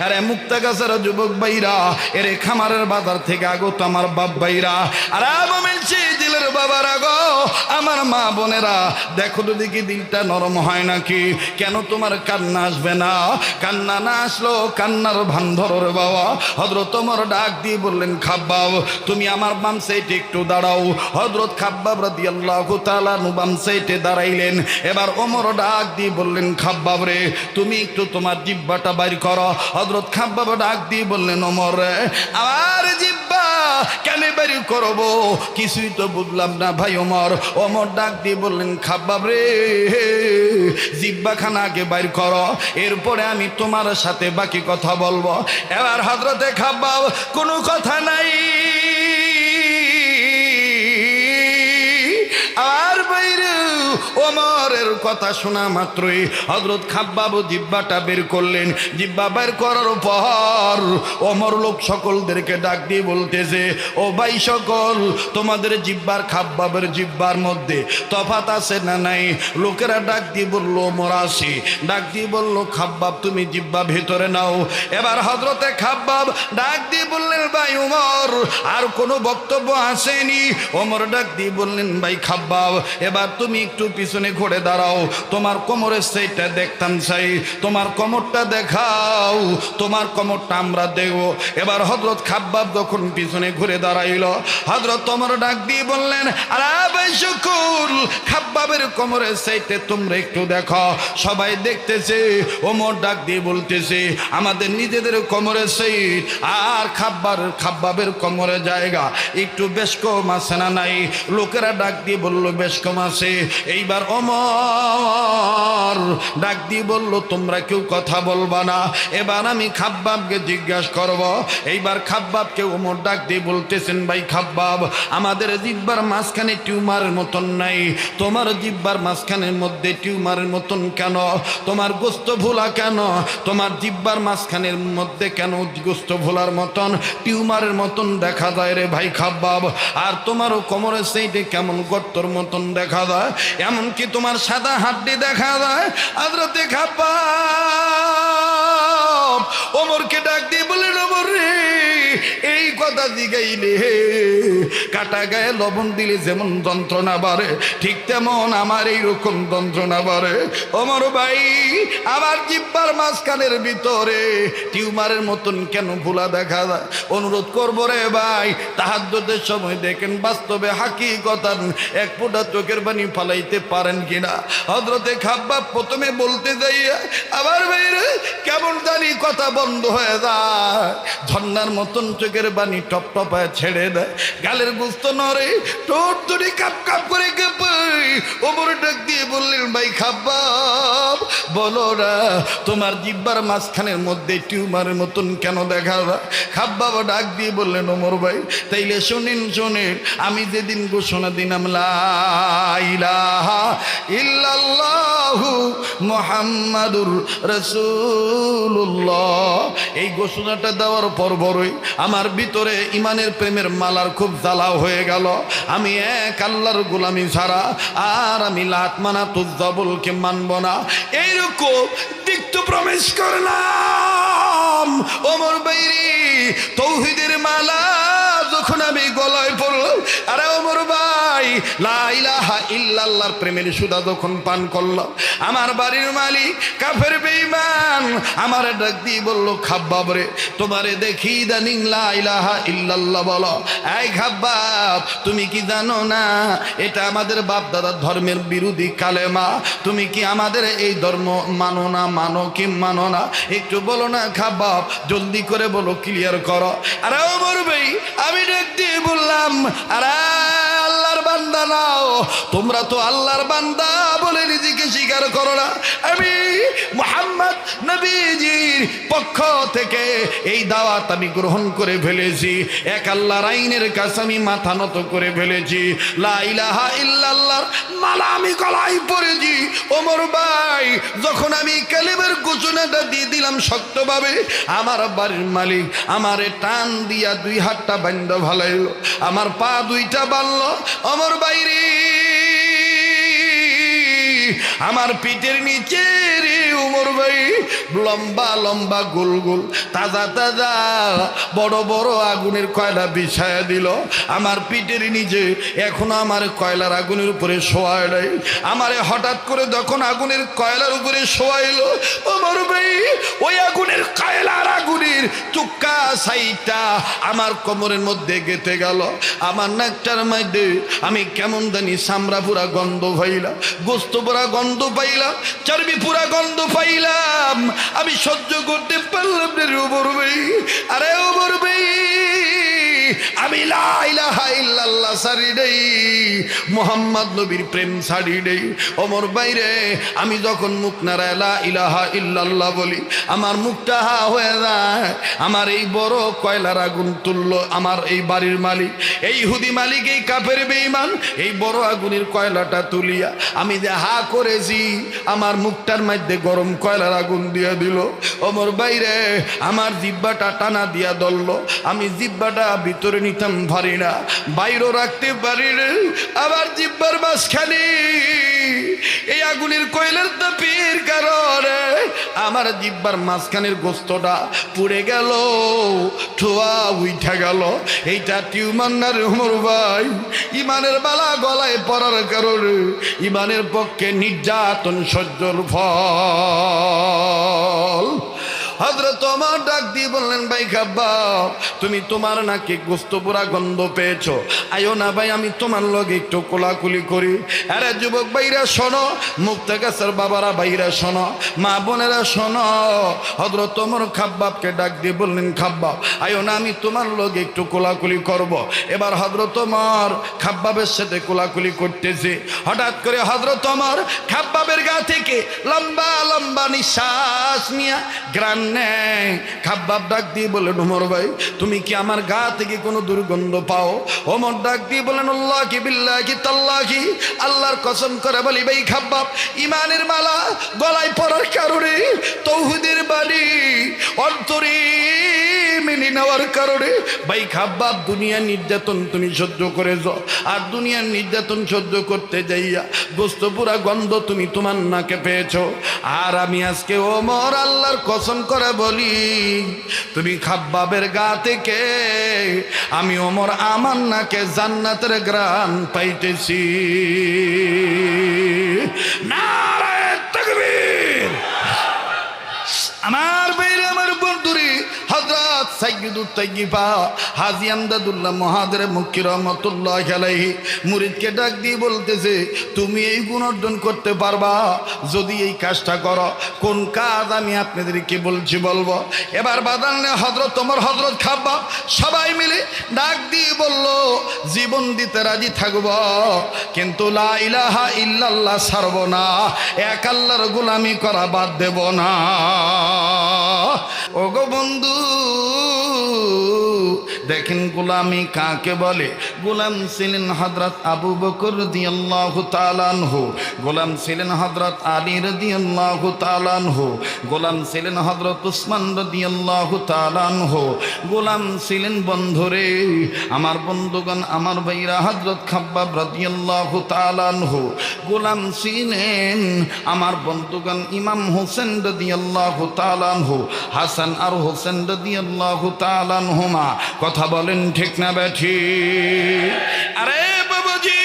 আরে মুক্তাগাছার যুবক ভাইরা, এরে খামারের বাজার থেকে আগত আমার বাপ ভাইরা, আর মিলছে দিলের বাবারা গো, আমার মা বোনেরা, দেখো তো দেখি দিলটা নরম হয় নাকি? কেন তোমার কান্না আসবে না? কান্না না আসলো কান্নার ভান ধরো রে বাবা। হযরত ওমর ডাক দিয়ে বললেন, খাব্বাব তুমি আমার বাম সাইডে একটু দাঁড়াও। হযরত খাব্বাব রাদিয়াল্লাহু তাআলা বাম সাইডে দাঁড়াইলেন। এবার ওমর ডাক দিয়ে বললেন, খাব্বাব রে তুমি একটু তোমার জিহ্বাটা বাইর করো। হযরত খাব্বাব ডাক দিয়ে বললেন, ওমর রে আমার জিহ্বা কেন বের করব? কিছুই তো বুঝলাম না ভাই ওমর। ওমর ডাক দিয়ে বললেন, খাব্বাব রে জিহ্বাখানা আগে বাইর করো, এরপরে আমি তোমার সাথে বাকি কথা বলবো। এবার হযরতে খাব্বাব কোনো কথা নাই, আর বাইরে ওমরের কথা শোনা মাত্রই হযরত খাব্বাব জিহ্বাটা বের করলেন। জিহ্বা বের করার পর ওমর লোক সকলদেরকে ডাক দিয়ে বলতেছে, ও ভাই সকল, তোমাদের জিহ্বার খাব্বাবের জিহ্বার মধ্যে তফাৎ আছে না নাই? লোকেরা ডাক দিয়ে বলল, ওমর আছে। ডাক দিয়ে বলল, খাব্বাব তুমি জিহ্বা ভেতরে নাও। এবার হযরতে খাব্বাব ডাক দিয়ে বললেন, ভাই ওমর আর কোনো বক্তব্য আসেনি? ওমর ডাক দিয়ে বললেন, ভাই খাব্বাব এবার তুমি একটু পিছনে ঘুরে দাঁড়াও, তোমার কোমরের সেইটা দেখতাম চাই, তোমার কোমরটা দেখাও, তোমার কোমরটা আমরা দেখব। এবার হযরত খাব্বাব যখন পিছনে ঘুরে দাঁড়াইল, হযরত ওমর ডাক দিয়ে বললেন, আরে ভাই সকল, খাব্বাবের কোমরের সেইটা তোমরা একটু দেখো। সবাই দেখতেছে। ওমর ডাক দিয়ে বলতেছে, আমাদের নিজেদের কোমরের সেইট আর খাব্বাবের কোমরের জায়গা একটু বেশ কম আছে না নাই? লোকেরা ডাক দিয়ে বলল, বেশ কম আছে। এইবার ওমর ডাক দিয়ে বলল, তোমরা কেউ কথা বলবা না, এবার আমি খাব্বাবকে জিজ্ঞাসা করব। এইবার খাব্বাবকে ওমর ডাক দিয়ে বলতেছেন, ভাই খাব্বাব আমাদের জিহ্বার মাঝখানে টিউমারের মতন নাই, তোমার জিহ্বার মাঝখানের মধ্যে টিউমারের মতন কেন? তোমার গোস্ত ভোলা কেন? তোমার জিহ্বার মাঝখানের মধ্যে কেন গোস্ত ভোলার মতন টিউমারের মতন দেখা যায় রে ভাই খাব্বাব? আর তোমারও কোমরের সেইটে কেমন গর্তর মতন দেখা যায়, এমনকি তোমার সাদা হাড্ডি দেখা যায়। হযরতে খাব্বাব ওমরকে ডাক দিয়ে বললেন, ওমর রে এই কথা জিগাইলে কাটা গায়ে লবণ দিলে যেমন যন্ত্রণা বাড়ে, ঠিক তেমন আমার এইরকম যন্ত্রণা বাড়ে। ওমর ভাই আমার জিহ্বার মাঝখানের ভিতরে টিউমারের মতন কেন ভোলা দেখা যায়? অনুরোধ করবো রে ভাই, তাহাজ্জুদের সময় দেখেন বাস্তবে হাকিকতান এক ফোঁটা চোখের পানি ফালাইতে পারেন কিনা। হযরতে খাব্বাব প্রথমে বলতে যাইয়া আবার বাইরে কেমন জানি কথা বন্ধ হয়ে যায়, ঝর্ণার মতন চোখের পানি টপ টপায় ছেড়ে দেয়, গালের গোস্ত নড়ে, ঠোঁট দুটি কাপ কাপ করে কেঁপে। ওমর ডাক দিয়ে বললেন, ভাই খাব্বাব বলো না তোমার জিহ্বার মাঝখানের মধ্যে টিউমারের মতন কেন দেখা যায়? খাব্বাব ডাক দিয়ে বললেন, ওমর ভাই তাইলে শোনেন শোনেন, আমি যেদিন ঘোষণা দিলাম লা ইলাহা ইল্লাল্লাহু মুহাম্মাদুর রাসূলুল্লাহ, এই ঘোষণাটা দেওয়ার পর বড়ই আমার ভিতরে ইমানের প্রেমের মালার খুব জ্বালাও হয়ে গেল। আমি এক আল্লাহর গোলামি ছাড়া আর আমি লাত মানাত উজ্জা বলকে মানব না, এইরকম দিক্ত প্রবেশ করলাম। ওমর বাইরে তৌহিদের মালা যখন আমি গলায় পড়লাম, আরে ওমর ভাই লা ইলাহা ইল্লাল্লাহর প্রেমের সুধা যখন পান করলাম, আমার বাড়ির মালিক কাফের বেঈমান আমার ডাক দিয়ে বলল, খাব্বাব রে তোমারে দেখি ইদানিং লা ইলাহা ইল্লাল্লাহ বলো। এই খাব্বাব তুমি কি জানো না এটা আমাদের বাপ দাদার ধর্মের বিরোধী কালেমা? তুমি কি আমাদের এই ধর্ম মানো না? মানো কি মানো না? একটু বলো না খাব্বাব, জলদি করে বলো, ক্লিয়ার করো। আরে ওমর ভাই আমি ডাক দিয়ে বললাম, আরে আল্লাহর বান্দা নাও, তোমরা তো আল্লাহর বান্দা বলে নিজেকে স্বীকার করো না। আমি মুহাম্মদ নবীজির পক্ষ থেকে এই দাওয়াত আমি গ্রহণ করে ফেলেছি, এক আল্লাহর আইনের কাছে আমি মাথা নত করে ফেলেছি, লা ইলাহা ইল্লাল্লাহর মালা আমি গলায় পড়েছি। ওমর ভাই যখন আমি কালেমার ঘোষণাটা দিয়ে দিলাম শক্তভাবে, আমার বাড়ির মালিক আমারে টান দিয়া দুই হাতটা বান্ধা ভালাইল, আমার পা দুইটা বানল। ওমর বাইরে আমার পিঠের নিচে রে ওমর ভাই লম্বা লম্বা গোল গোল তাজা তাজা বড় বড় আগুনের কয়লা বিছায়া দিল আমার পিঠের নিচে। এখনো আমার কয়লার আগুনের উপরে শোয়ায় নাই। আমারে হঠাৎ করে যখন আগুনের কয়লার উপরে শোয়াইলো ওমর ভাই ওই আগুনের কয়লার আগুনের চুক্কা সাইটা আমার কোমরের মধ্যে গেঁথে গেল। আমার নাকটার মধ্যে আমি কেমন জানি চামড়া পুরা গন্ধ পাইলাম, গোস্ত পুরা গন্ধ পাইলাম, চর্বি পুরা গন্ধ পাইলাম। আমি সহ্য করতে পারলাম না রে ওমর ভাই। আরে ওমর ভাই আমি লা ইলাহা ইল্লাল্লাহ ছাড়ি নেই, মুহাম্মদ নবীর প্রেম ছাড়ি নেই। ওমর ভাই রে আমি যখন মুখ নাড়ায় লা ইলাহা ইল্লাল্লাহ বলি আমার মুখটা হা হয়ে যায়। আমার এই বড় কয়লার আগুন তুললো আমার এই বাড়ির মালিক, এই ইহুদি মালিক, এই কাফের বেঈমান এই বড় আগুনের কয়লাটা তুলিয়া আমি যে হা করেছি আমার মুখটার মধ্যে গরম কয়লার আগুন দিয়া দিল। ওমর ভাই রে আমার জিহ্বাটা টানা দিয়া ধরলো। আমি জিহ্বাটা ভিতরে নিতাম পারি না, বাইরেও রাখতে পারি না। আবার জিহ্বার মাঝখানে এই আগুনের কয়লার তাপের কারণে আমার জিহ্বার মাঝখানের গোস্তটা পুড়ে গেল, ঠোয়া উঠা গেল। এইটা টিউমার না রে ওমর ভাই, ইমানের বালা গলায় পড়ার কারণে ইমানের পক্ষে নির্যাতন সহ্যর ফল। হযরত ওমর ডাক দিয়ে বললেন ভাই খাব্বাব তুমি তোমার নাকি গোস্ত পোড়া গন্ধ পেয়েছো, আয়ো না ভাই আমি তোমার লগে একটু কোলাকুলি করি। আরে যুবক ভাইরা শোনো, মুক্তাগাছার বাবারা ভাইরা শোনো, মা বোনেরা শোনো। হযরত ওমর খাব্বাবকে ডাক দিয়ে বললেন খাব্বাব আয়ো না আমি তোমার লগে একটু কোলাকুলি করব। এবার হযরত ওমর খাব্বাবের সাথে কোলাকুলি করতেছে। হঠাৎ করে হযরত ওমর খাব্বাবের গা থেকে লম্বা লম্বা নিঃশ্বাস নিয়ে গ্রান নেয়। খাব্বাব ডাক দিয়ে বলেন ওমর ভাই তুমি কি আমার গা থেকে কোনো দুর্গন্ধ পাও? ওমর ডাক দিয়ে বলেন আল্লাহ কি বিল্লাহ কি তাল্লাহ কি আল্লাহর কসম করে বলি ভাই খাব্বাব ইমানের মালা গলায় পড়ার কারণে তৌহিদের বাণী অন্তরে মেনে নেওয়ার কারণে ভাই খাব্বাব দুনিয়ার নির্যাতন তুমি সহ্য করেছো, আর দুনিয়ার নির্যাতন সহ্য করতে যাইয়া গোস্ত পুরা গন্ধ তুমি তোমার নাকে পেয়েছো। আর আমি আজকে ওমর আল্লাহর কসম করে বলি তুমি খাব্বাবের গা থেকে আমি ওমর আমার নাকে জান্নাতের ঘ্রাণ পাইতেছি। নারায়ে তাকবীর। আমার বাইরে আমার বন্ধুরে হযরত সাইয়্যিদুত তাইয়্যিবা হাজী আমদাদুল্লাহ মুহাজির মক্কি রাহমাতুল্লাহি আলাইহি মুরিদকে ডাক দিয়ে বলতেছে তুমি এই গুণ অর্জন করতে পারবা যদি এই কাজটা করো। কোন কাজ আমি আপনাদেরকে বলছি বলবো। এবার বাদানে হযরত ওমর হযরত খাব্বাব সবাই মিলে ডাক দিয়ে বলল জীবন দিতে রাজি থাকব কিন্তু লা ইলাহা ইল্লাল্লাহ ছাড়ব না, এক আল্লাহর গোলামি করা বাদ দেব না। ওগো বন্ধু দেখেন গোলামি কাকে বলে। গোলাম ছিলেন হযরত আবু বকর রাদিয়াল্লাহু তাআলা আনহু, গোলাম ছিলেন হযরত আলী রাদিয়াল্লাহু তাআলা আনহু, গোলাম ছিলেন হযরত উসমান রাদিয়াল্লাহু তাআলা আনহু, গোলাম ছিলেন বন্ধুরে আমার বন্ধুগণ আমার ভাইরা হযরত খাব্বাব রাদিয়াল্লাহু তাআলা আনহু, গোলাম ছিলেন আমার বন্ধুগণ ইমাম হোসেন রাদিয়াল্লাহু তাআলা আনহু, হাসান আর হোসেন রাদিয়াল্লাহু তাআলা আনহুমা। কথা বলেন ঠিক না বেঠি? আরে বাবাজি